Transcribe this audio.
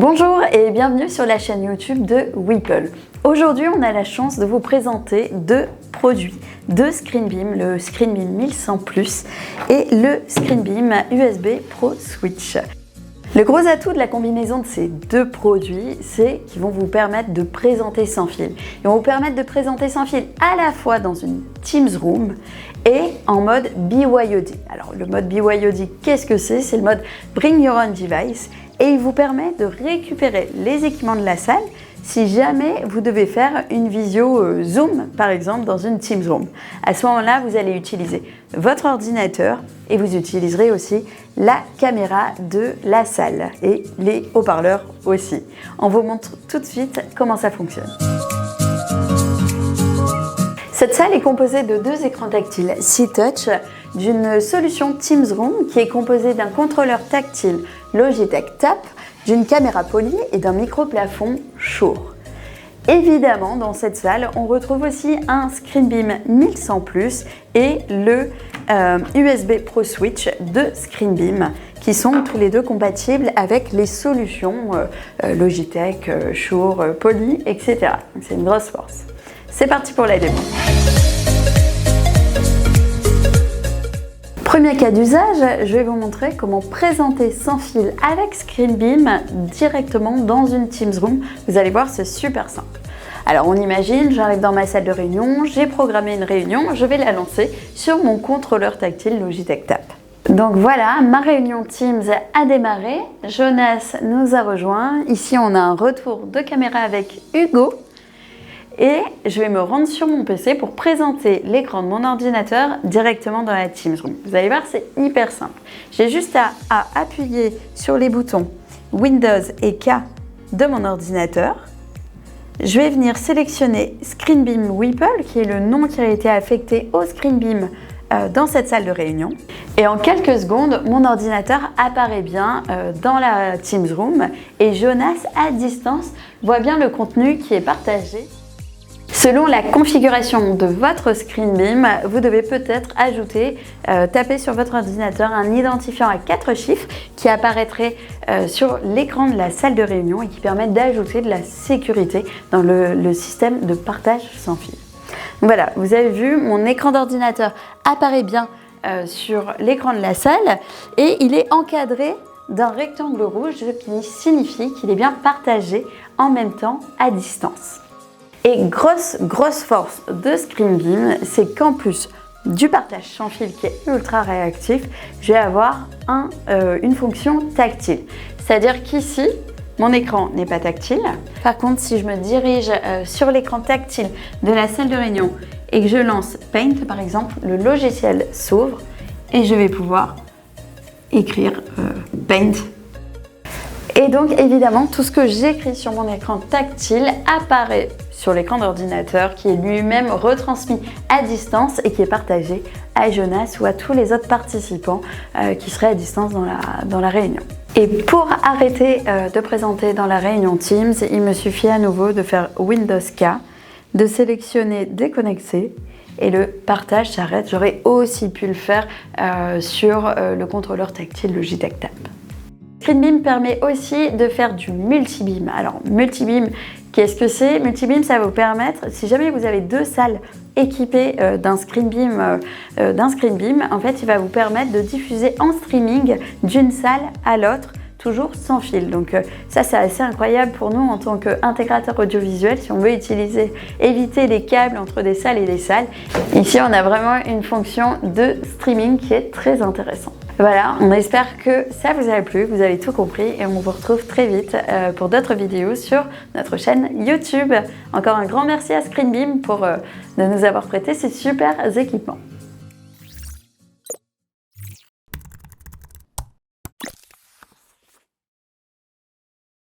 Bonjour et bienvenue sur la chaîne YouTube de Weeple. Aujourd'hui, on a la chance de vous présenter deux produits de ScreenBeam, le ScreenBeam 1100 Plus et le ScreenBeam USB Pro Switch. Le gros atout de la combinaison de ces deux produits, c'est qu'ils vont vous permettre de présenter sans fil. Ils vont vous permettre de présenter sans fil à la fois dans une Teams Room et en mode BYOD. Alors le mode BYOD, qu'est-ce que c'est? C'est le mode Bring Your Own Device et il vous permet de récupérer les équipements de la salle si jamais vous devez faire une visio Zoom, par exemple, dans une Teams Room. À ce moment-là, vous allez utiliser votre ordinateur et vous utiliserez aussi la caméra de la salle et les haut-parleurs aussi. On vous montre tout de suite comment ça fonctionne. Cette salle est composée de deux écrans tactiles C-Touch, d'une solution Teams Room qui est composée d'un contrôleur tactile Logitech Tap, d'une caméra poly et d'un micro-plafond Shure. Évidemment, dans cette salle, on retrouve aussi un ScreenBeam 1100 Plus et le USB Pro Switch de ScreenBeam qui sont tous les deux compatibles avec les solutions Logitech, Shure, Poly, etc. Donc c'est une grosse force. C'est parti pour la démo. Premier cas d'usage, je vais vous montrer comment présenter sans fil avec ScreenBeam directement dans une Teams Room. Vous allez voir, c'est super simple. Alors on imagine, j'arrive dans ma salle de réunion, j'ai programmé une réunion, je vais la lancer sur mon contrôleur tactile Logitech Tap. Donc voilà, ma réunion Teams a démarré, Jonas nous a rejoints. Ici on a un retour de caméra avec Hugo. Et je vais me rendre sur mon PC pour présenter l'écran de mon ordinateur directement dans la Teams Room. Vous allez voir, c'est hyper simple. J'ai juste à appuyer sur les boutons Windows et K de mon ordinateur. Je vais venir sélectionner ScreenBeam Weeple, qui est le nom qui a été affecté au ScreenBeam dans cette salle de réunion. Et en quelques secondes, mon ordinateur apparaît bien dans la Teams Room et Jonas, à distance, voit bien le contenu qui est partagé. Selon la configuration de votre ScreenBeam, vous devez peut-être ajouter, taper sur votre ordinateur un identifiant à 4 chiffres qui apparaîtrait sur l'écran de la salle de réunion et qui permet d'ajouter de la sécurité dans le système de partage sans fil. Donc voilà, vous avez vu, mon écran d'ordinateur apparaît bien sur l'écran de la salle et il est encadré d'un rectangle rouge qui signifie qu'il est bien partagé en même temps à distance. Et grosse force de ScreenBeam, c'est qu'en plus du partage sans fil qui est ultra réactif, je vais avoir une fonction tactile. C'est-à-dire qu'ici, mon écran n'est pas tactile. Par contre, si je me dirige sur l'écran tactile de la salle de réunion et que je lance Paint, par exemple, le logiciel s'ouvre et je vais pouvoir écrire Paint. Et donc évidemment, tout ce que j'écris sur mon écran tactile apparaît sur l'écran d'ordinateur qui est lui-même retransmis à distance et qui est partagé à Jonas ou à tous les autres participants qui seraient à distance dans la réunion. Et pour arrêter de présenter dans la réunion Teams, il me suffit à nouveau de faire Windows K, de sélectionner Déconnecter et le partage s'arrête. J'aurais aussi pu le faire sur le contrôleur tactile Logitech Tap. ScreenBeam permet aussi de faire du multibeam. Alors multibeam, qu'est-ce que c'est? Multibeam, ça va vous permettre, si jamais vous avez deux salles équipées d'un ScreenBeam, en fait, il va vous permettre de diffuser en streaming d'une salle à l'autre, toujours sans fil. Donc ça, c'est assez incroyable pour nous en tant qu'intégrateur audiovisuel si on veut éviter les câbles entre des salles et des salles. Ici, on a vraiment une fonction de streaming qui est très intéressante. Voilà, on espère que ça vous a plu, vous avez tout compris et on vous retrouve très vite pour d'autres vidéos sur notre chaîne YouTube. Encore un grand merci à ScreenBeam de nous avoir prêté ces super équipements.